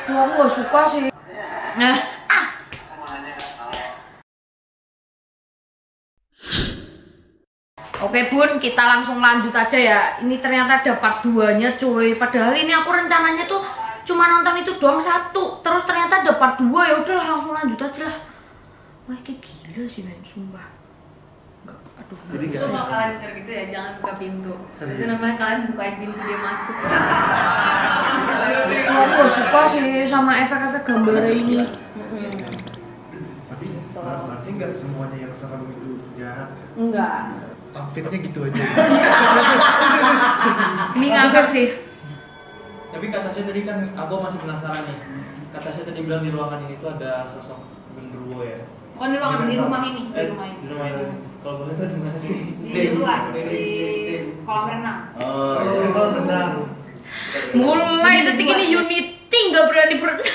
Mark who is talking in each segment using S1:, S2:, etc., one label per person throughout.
S1: Tuh aku gak suka sih. Nah. Oke Bun, kita langsung lanjut aja ya. Ini ternyata ada part 2-nya cuy. Padahal ini aku rencananya tuh cuma nonton itu doang satu. Terus ternyata ada part 2, ya udah langsung lanjut aja lah. Wah, kayak gila sih men, sumpah. Enggak, aduh.
S2: Jadi
S1: gak
S2: kalau
S3: kalian denger gitu ya, jangan buka pintu.
S2: Serius?
S3: Itu namanya kalian bukain pintu dia masuk.
S1: Aku gak suka sih sama efek-efek gambarnya ini.
S2: Tapi berarti nggak semuanya yang serem itu jahat kan?
S3: Enggak.
S2: Outfitnya gitu aja.
S1: Ini ngangkat sih.
S4: Tapi kata saya tadi kan, aku masih penasaran nih. Kata saya tadi bilang di ruangan ini tuh ada sosok genderuwo ya.
S3: Bukan di ruangan, di rumah ini, di rumah ini.
S4: Di rumah ini. Kalau boleh tuh di mana sih?
S3: Di luar, di kolam renang.
S4: Oh,
S2: Di kolam renang.
S1: Mulai detik ini Unity nggak berani berenang.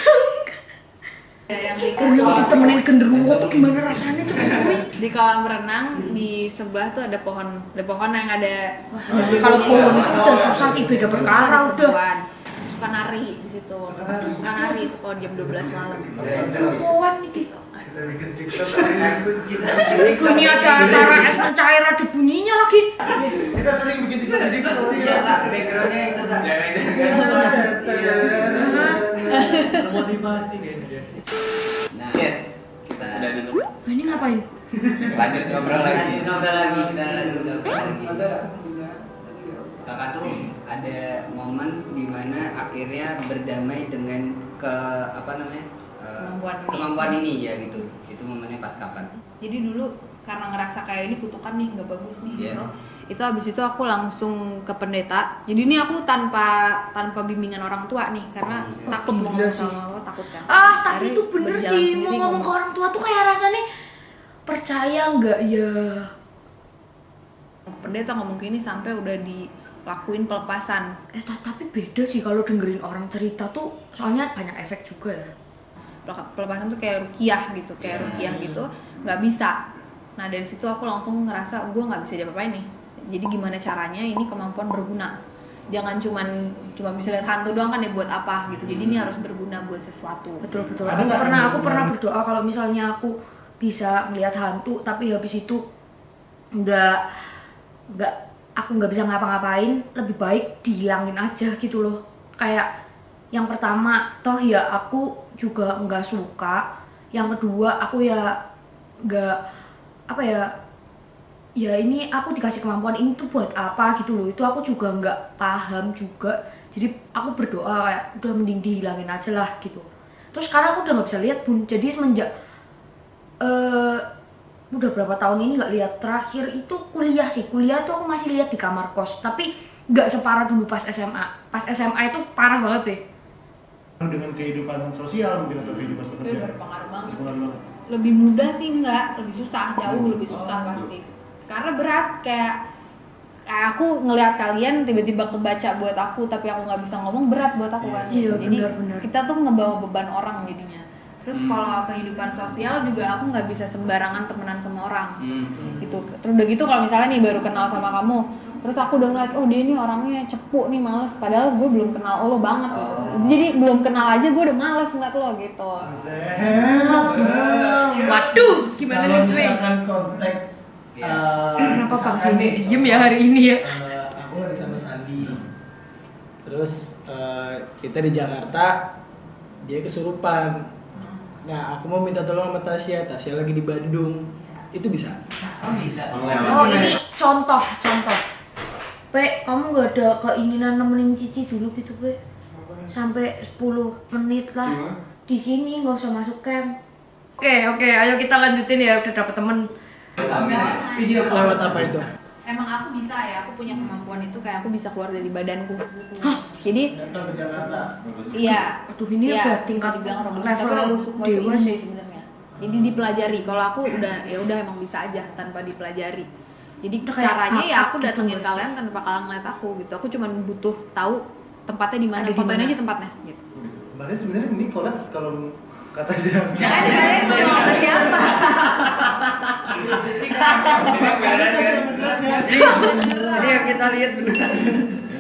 S3: Yang di
S1: Renang ditemenin genderuwo tuh gimana rasanya coba gue?
S3: di kolam renang di sebelah tuh ada pohon yang ada.
S1: Kalau pohon itu udah susah sih, beda perkara udah.
S3: Perempuan. Suka nari di situ. Suka nari itu kalau jam 12 malam.
S1: Pohon gitu.
S2: Kita bikin TikTok serius.
S1: Ini ada acara es mencair ada bunyinya lagi.
S2: Kita sering bikin TikTok di situ soalnya.
S4: backgroundnya itu kan. Termotivasi kayaknya.
S5: Nah, yes, kita sudah duduk.
S1: Nah, ini ngapain?
S5: Lanjut ngobrol lagi. Kita lanjut ngobrol lagi. Kakak tuh ada momen dimana akhirnya berdamai dengan kemampuan ini ya gitu. Itu momennya pas kapan?
S3: Jadi dulu karena ngerasa kayak ini kutukan nih, nggak bagus nih
S5: Iya.
S3: gitu. Itu habis itu aku langsung ke pendeta. Jadi ini aku tanpa bimbingan orang tua nih, karena takut mau
S1: gila
S3: ngomong
S1: sih.
S3: sama Allah, takut kan.
S1: Tapi
S3: Akhirnya
S1: itu bener
S3: berjalan
S1: sih,
S3: sendiri
S1: mau ngomong ke orang tua tuh kayak rasanya percaya nggak ya?
S3: ke pendeta ngomong gini sampai udah dilakuin pelepasan.
S1: Tapi beda sih kalau dengerin orang cerita tuh, soalnya banyak efek juga ya.
S3: Pelepasan tuh kayak rukiah gitu, gitu, nggak bisa. Nah dari situ aku langsung ngerasa gue nggak bisa diapa-apain nih. Jadi gimana caranya ini kemampuan berguna? Jangan cuma bisa lihat hantu doang kan ya, buat apa gitu. Jadi ini harus berguna buat sesuatu.
S1: Betul.
S2: Ada nggak
S1: Aku pernah berdoa kalau misalnya aku bisa melihat hantu, tapi habis itu aku nggak bisa ngapa-ngapain, lebih baik dihilangin aja gitu loh. Kayak yang pertama, toh ya aku juga nggak suka. Yang kedua, aku ya nggak ya ini aku dikasih kemampuan ini tuh buat apa gitu loh. Itu aku juga nggak paham juga. Jadi aku berdoa kayak udah mending dihilangin aja lah gitu. Terus sekarang aku udah nggak bisa lihat Bun. Jadi semenjak udah berapa tahun ini nggak lihat. Terakhir itu kuliah tuh aku masih lihat di kamar kos, tapi nggak separah dulu pas SMA. Pas SMA itu parah banget sih.
S2: Dengan kehidupan sosial mungkin atau kehidupan
S3: Itu
S2: pekerjaan.
S3: berpengaruh banget.
S2: Berpengaruh banget.
S3: Lebih mudah sih enggak, lebih susah, jauh lebih susah pasti. Karena berat, kayak aku ngelihat kalian tiba-tiba kebaca buat aku tapi aku nggak bisa ngomong, berat buat aku kan.
S1: Iya,
S3: Jadi
S1: benar.
S3: kita tuh ngebawa beban orang jadinya. Terus kalau kehidupan sosial juga aku nggak bisa sembarangan temenan sama orang. Gitu. Terus udah gitu kalau misalnya nih baru kenal sama kamu, terus aku udah ngeliat, oh dia ini orangnya cepu nih, males. Padahal gue belum kenal lo banget. Jadi belum kenal aja gue udah males ngeliat lo gitu.
S1: Waduh, gimana nih Swe?
S4: Misalkan kontak
S1: Kenapa Bang Sandi diem ya hari ini ya?
S6: Aku lagi sama Sandi. Terus kita di Jakarta, dia kesurupan. Nah, aku mau minta tolong sama Tasya lagi di Bandung. Itu bisa?
S5: Bisa.
S1: Oh ini contoh. Pe, kamu gak ada keinginan nemenin Cici dulu gitu Pe? Sampai 10 menit lah di sini, nggak usah masuk camp. Oke, ayo kita lanjutin ya, udah dapet temen.
S6: Video lewat apa itu?
S3: Emang aku bisa ya, aku punya kemampuan itu, kayak aku bisa keluar dari badanku. Jadi
S6: Datang ke Jakarta.
S3: iya,
S1: Aduh ini
S3: iya,
S1: udah
S3: bisa
S1: tingkat
S3: dibilang roboh,
S1: level
S3: tapi roboh semua itu
S1: dewa
S3: ini
S1: sih.
S3: sebenarnya. Jadi dipelajari. Kalau aku udah emang bisa aja tanpa dipelajari. Jadi
S1: Udah kayak
S3: caranya ya
S1: bakat
S3: aku
S1: gitu,
S3: datengin
S1: Mas.
S3: kalian tanpa kalian ngeliat aku gitu. Aku cuma butuh tahu tempatnya di mana,
S1: Ada di
S3: fotoin
S1: mana.
S3: aja tempatnya gitu.
S2: Berarti sebenarnya ini collab kalau kata siapa?
S3: Jangan kalian ngomong sama siapa.
S4: Ini yang kita lihat beneran.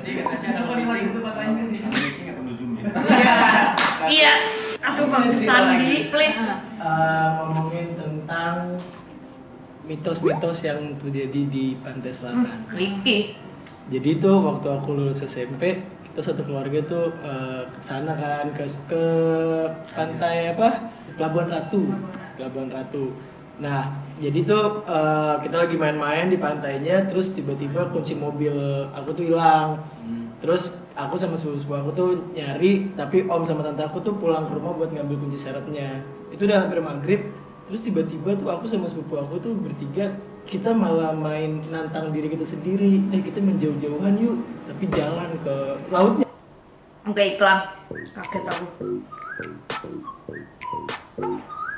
S5: Jadi katanya
S4: Kalau di hal itu tempat lain kan di
S2: Ini nggak perlu zoom ya.
S5: Iya.
S1: Iya. Aduh Bang Sandi, please.
S6: Ngomongin tentang mitos-mitos yang terjadi di Pantai Selatan.
S1: Ricky.
S6: Jadi itu waktu aku lulus SMP, kita satu keluarga tuh ke sana kan, ke pantai apa? Pelabuhan Ratu. Nah, jadi tuh kita lagi main-main di pantainya, terus tiba-tiba kunci mobil aku tuh hilang. Terus aku sama sepupu aku tuh nyari, tapi om sama tante aku tuh pulang ke rumah buat ngambil kunci serepnya. Itu udah hampir maghrib. Terus tiba-tiba tuh aku sama sepupu aku tuh bertiga, kita malah main nantang diri kita sendiri. Kita main jauh-jauhan yuk, tapi jalan ke lautnya.
S1: Oke, iklan. Kaget aku.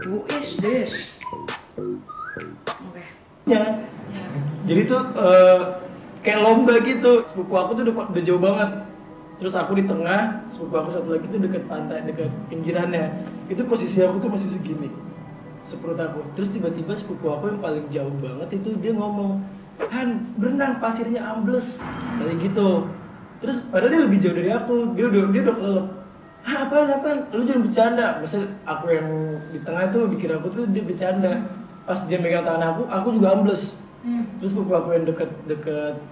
S1: Who is this? Oke.
S6: Ya. Jadi tuh kayak lomba gitu. Sepupu aku tuh udah jauh banget. Terus aku di tengah, sepupu aku satu lagi tuh dekat pantai, dekat pinggirannya. Itu posisi aku tuh masih segini, seperut aku. Terus tiba-tiba sepupu aku yang paling jauh banget itu dia ngomong, "Han, berenang, pasirnya ambles," katanya gitu. Terus padahal dia lebih jauh dari aku, dia udah kelelep. "Hah, apaan? Lu jangan bercanda." Masa aku yang di tengah tuh dikira aku tuh dia bercanda. Pas dia megang tangan aku juga ambles. Terus sepupu aku yang deket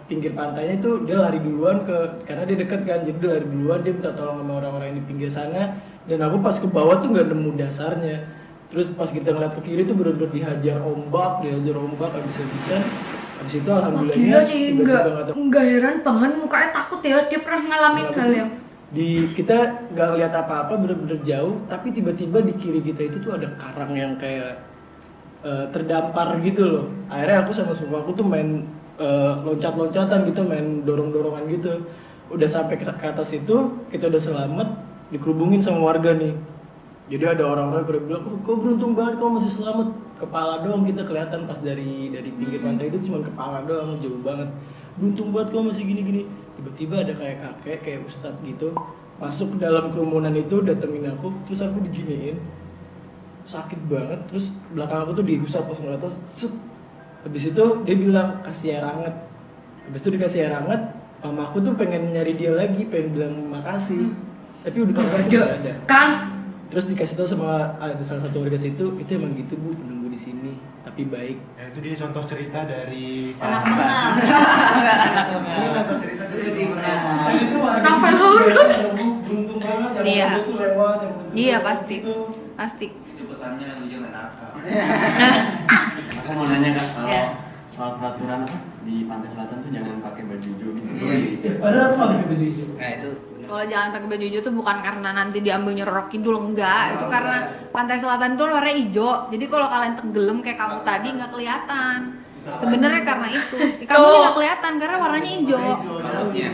S6: pinggir pantainya itu dia lari duluan karena dia deket kan, jadi dia lari duluan, dia minta tolong sama orang-orang yang di pinggir sana. Dan aku pas ke bawah tuh nggak nemu dasarnya. Terus pas kita ngeliat ke kiri tuh bener-bener dihajar ombak habis-habisan. Habis itu alhamdulillahnya
S1: gila sih, enggak heran banget mukanya takut ya, dia pernah ngalamin hal yang
S6: kita nggak ngeliat apa-apa, bener-bener jauh, tapi tiba-tiba di kiri kita itu tuh ada karang yang kayak terdampar gitu loh. Akhirnya aku sama sepupu aku tuh main loncat-loncatan gitu, main dorong-dorongan gitu. Udah sampai ke atas itu, kita udah selamat, dikerubungin sama warga nih. Jadi ada orang-orang yang bilang, "Kau beruntung banget, kau masih selamat." Kepala doang kita kelihatan pas dari pinggir pantai itu cuma kepala doang, jauh banget. "Beruntung banget kau masih gini-gini." Tiba-tiba ada kayak kakek, kayak ustadz gitu, masuk ke dalam kerumunan itu, datengin aku, terus aku diginiin. Sakit banget, terus belakang aku tuh dihusap pas ke atas. Habis itu dia bilang, "Kasih air hangat." Habis itu dikasih air hangat, mamaku tuh pengen nyari dia lagi, pengen bilang makasih. Tapi udah ada.
S1: Kan
S6: Terus dikasih tahu sama ada salah satu warga situ, "Itu emang gitu Bu, penunggu di sini, tapi baik."
S2: Ya, itu dia contoh cerita dari
S3: Anak mengal.
S2: Ini contoh cerita dari
S6: Itu
S1: Novel horor.
S6: beruntung banget yang
S3: Iya.
S6: itu lewat yang
S3: Iya pasti.
S6: itu.
S3: Pasti.
S7: Itu pesannya lu jangan nakal. Aku mau nanya Kak, kalau
S3: Ya.
S7: soal peraturan apa di Pantai Selatan tuh jangan pakai baju hijau gitu.
S6: Padahal apa pakai baju hijau?
S5: Nah itu
S3: Kalau jangan pakai baju hijau tuh bukan karena nanti diambilnya Roro Kidul, enggak. Itu karena Pantai Selatan tuh warnanya hijau. Jadi kalau kalian tenggelam kayak kamu tadi nggak kelihatan. Sebenarnya karena itu. Kamu
S1: Tuh.
S3: nggak kelihatan karena warnanya hijau.
S5: lautnya.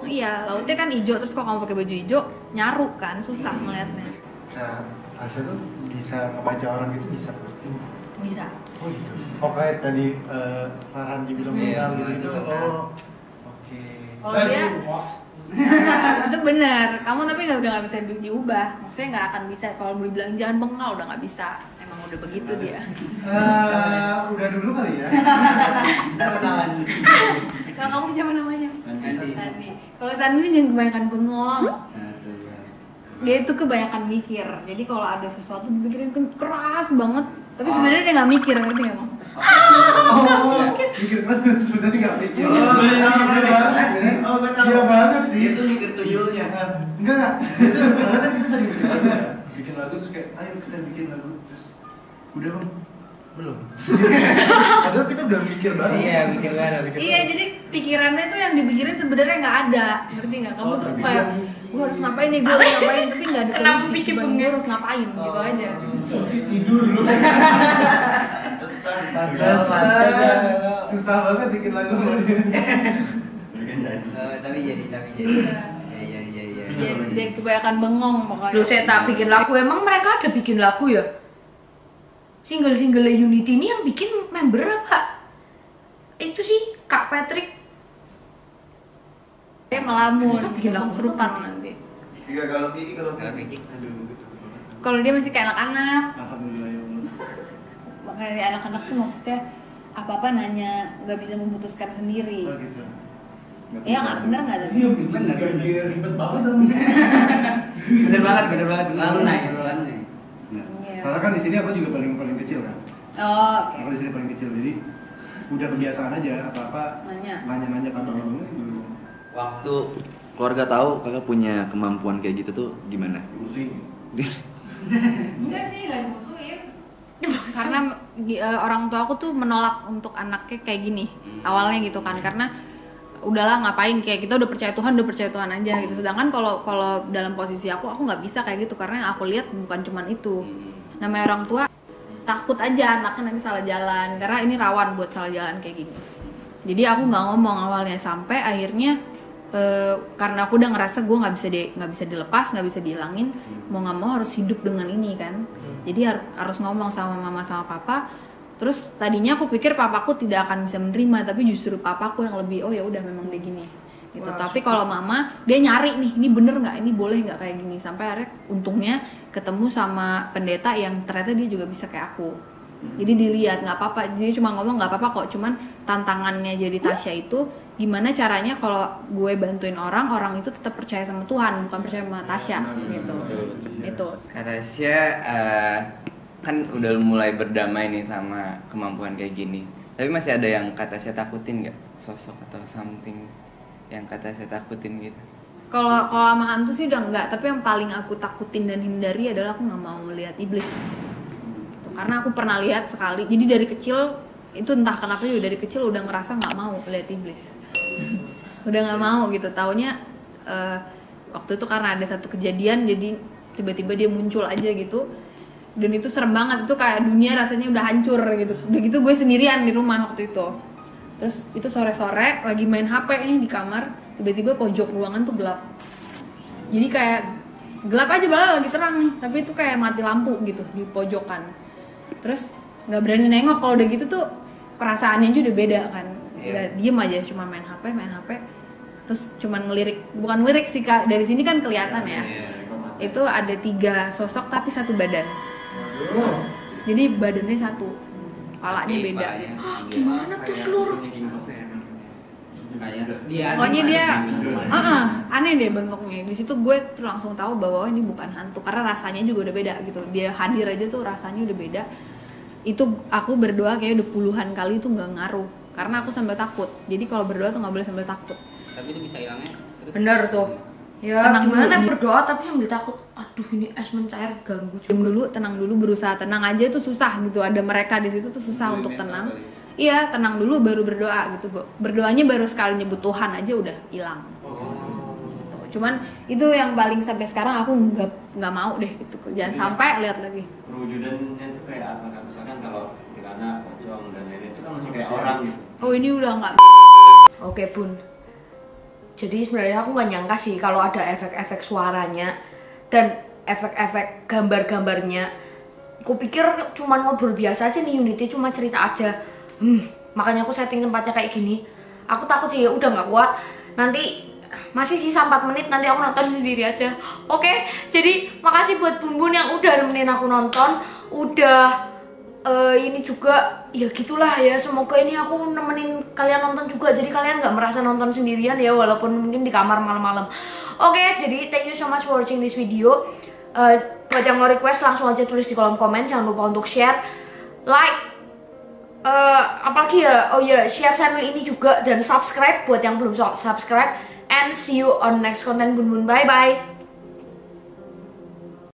S3: Iya, lautnya kan hijau, terus kalau kamu pakai baju hijau nyaru kan, susah ngeliatnya.
S2: Nah, Tasya tuh bisa ngebaca orang gitu, bisa berarti.
S3: Bisa.
S2: Oh gitu. Oh kayak tadi Farhan dibilang
S5: Iya,
S2: mental gitu.
S5: itu benar.
S2: Oh. Oke.
S3: Kalau dia itu benar, kamu tapi udah nggak bisa diubah. Maksudnya nggak akan bisa. Kalau mau dibilang jangan bengal udah nggak bisa. Emang udah begitu dia.
S2: Udah dulu kali ya.
S3: Kalau kamu siapa namanya?
S5: Sandi.
S3: Sandi. Kalau Sandi ini jangan kebanyakan bengong.
S5: Nah, tuh kan.
S3: Dia itu kebanyakan mikir. Jadi kalau ada sesuatu dipikirin keras banget. Tapi sebenarnya dia nggak mikir, ngerti nggak maksudnya?
S2: Oh, mikir banget sebenarnya nggak mikir.
S7: Oh, gue tahu.
S2: Iya banget sih.
S7: Itu mikir tuyulnya.
S2: Enggak. Itu soalnya kan kita sering bikin lagu ya. Bikin lagu terus kayak, "Ayo kita bikin lagu." Terus udah Bang? Belum. Padahal kita udah mikir banget.
S5: Iya, mikir banget.
S3: Iya, jadi pikirannya tuh yang dipikirin sebenarnya nggak ada, ngerti nggak? Kamu tuh kayak gue harus ngapain nih, gue harus ngapain, tapi nggak ada
S1: Kenapa
S3: solusi.
S1: bikin
S3: Cuman
S1: bengong?
S3: gue harus ngapain gitu aja.
S6: Solusi tidur lu.
S2: Pantesan. Susah banget bikin lagu sama dia.
S5: Tapi jadi. Iya.
S3: Dia kebanyakan bengong pokoknya.
S1: Lu saya tak bikin lagu, emang mereka ada bikin lagu ya? Single-single Unity ini yang bikin member apa? Itu sih Kak Patrick.
S3: Dia melamun,
S1: Kita bikin lagu
S3: kesurupan
S1: apa?
S3: nanti.
S7: Iya kalau Vicky
S5: Kalau Vicky.
S7: Aduh, gitu.
S3: Kalau dia masih kayak anak-anak,
S7: Alhamdulillah ya Allah.
S3: makanya anak-anak tuh maksudnya apa-apa nanya, nggak bisa memutuskan sendiri.
S2: Oh gitu.
S3: Iya nggak benar nggak?
S6: Iya, bener. Ribet banget dong.
S5: Bener banget. Selalu naik.
S3: Iya.
S2: Soalnya kan di sini aku juga paling kecil kan.
S3: Oh,
S2: Aku di sini paling kecil, jadi udah kebiasaan aja apa-apa nanya-nanya kabar dulu.
S8: Waktu keluarga tahu kakak punya kemampuan kayak gitu tuh gimana?
S2: Pusing.
S3: enggak sih, enggak dimusuhin. Karena orang tua aku tuh menolak untuk anaknya kayak gini awalnya gitu kan, karena udahlah ngapain, kayak kita udah percaya Tuhan aja gitu. Sedangkan kalau dalam posisi aku nggak bisa kayak gitu, karena yang aku lihat bukan cuman itu. Namanya orang tua takut aja anaknya nanti salah jalan, karena ini rawan buat salah jalan kayak gini. Jadi aku nggak ngomong awalnya, sampai akhirnya karena aku udah ngerasa gue nggak bisa dilepas, nggak bisa dihilangin, mau nggak mau harus hidup dengan ini kan. Jadi harus ngomong sama mama sama papa. Terus tadinya aku pikir papaku tidak akan bisa menerima, tapi justru papaku yang lebih, oh ya udah memang dia gini gitu. Wah, tapi kalau mama dia nyari nih, ini bener nggak, ini boleh nggak kayak gini, sampai akhirnya untungnya ketemu sama pendeta yang ternyata dia juga bisa kayak aku. Jadi dilihat nggak apa-apa, jadi cuma ngomong nggak apa-apa kok, cuman tantangannya jadi Tasya itu gimana caranya kalau gue bantuin orang itu tetap percaya sama Tuhan, bukan percaya sama Tasya gitu. Itu.
S8: Kak Tasya kan udah mulai berdamai nih sama kemampuan kayak gini. Tapi masih ada yang Kak Tasya takutin nggak? Sosok atau something yang Kak Tasya takutin gitu?
S3: Kalau sama hantu sih udah enggak, tapi yang paling aku takutin dan hindari adalah aku nggak mau melihat iblis. Karena aku pernah lihat sekali, jadi dari kecil itu entah kenapa juga dari kecil udah ngerasa nggak mau lihat iblis. Udah nggak mau gitu, taunya waktu itu karena ada satu kejadian, jadi tiba-tiba dia muncul aja gitu, dan itu serem banget, itu kayak dunia rasanya udah hancur gitu. Udah gitu gue sendirian di rumah waktu itu. Terus itu sore-sore lagi main HP nih di kamar, tiba-tiba pojok ruangan tuh gelap. Jadi kayak gelap aja, malah lagi terang nih, tapi itu kayak mati lampu gitu di pojokan. Terus nggak berani nengok, kalau udah gitu tuh perasaannya aja udah beda kan. Udah diem aja, cuma main HP, terus cuman ngelirik, bukan ngelirik sih Kak, dari sini kan kelihatan ya. Itu ada 3 sosok tapi satu badan. Jadi badannya satu, kepalanya beda.
S1: Gimana tuh seluruh?
S3: Pokoknya dia, aneh deh bentuknya. Di situ gue tuh langsung tahu bahwa ini bukan hantu, karena rasanya juga udah beda gitu. Dia hadir aja tuh rasanya udah beda. Itu aku berdoa kayak udah puluhan kali tuh nggak ngaruh, karena aku sambil takut. Jadi kalau berdoa tuh nggak boleh sambil takut.
S5: Tapi itu bisa hilangnya.
S1: Bener tuh. Ya
S3: Tenang
S1: gimana
S3: dulu.
S1: berdoa tapi sambil takut. Aduh ini es mencair, ganggu juga.
S3: Tenang dulu, berusaha tenang aja itu susah gitu. Ada mereka di situ tuh susah untuk tenang. Iya, tenang dulu baru berdoa gitu. Berdoanya baru sekali nyebut Tuhan aja udah hilang. Gitu. Cuman itu yang paling sampai sekarang aku nggak mau deh gitu. Jangan sampai lihat lagi.
S7: Perwujudannya itu kayak apa kan? Misalkan kalau Kirana, pocong dan lain-lain itu kan masih kayak orang gitu.
S3: Oh ini udah nggak.
S1: Oke Bun. Jadi sebenarnya aku nggak nyangka sih kalau ada efek-efek suaranya dan efek-efek gambar-gambarnya. Aku pikir cuma ngobrol biasa aja nih, Unity cuma cerita aja. Makanya aku setting tempatnya kayak gini. Aku takut sih, udah nggak kuat. Nanti masih sisa 4 menit, nanti aku nonton sendiri aja. Oke, jadi makasih buat Bun Bun yang udah nemenin aku nonton. Udah ini juga, ya gitulah ya. Semoga ini aku nemenin kalian nonton juga, jadi kalian nggak merasa nonton sendirian ya, walaupun mungkin di kamar malam-malam. Oke, jadi thank you so much for watching this video. Buat yang mau request langsung aja tulis di kolom komen. Jangan lupa untuk share, like, apalagi ya, oh ya, share channel ini juga dan subscribe buat yang belum subscribe. And see you on next content Bun Bun. Bye bye.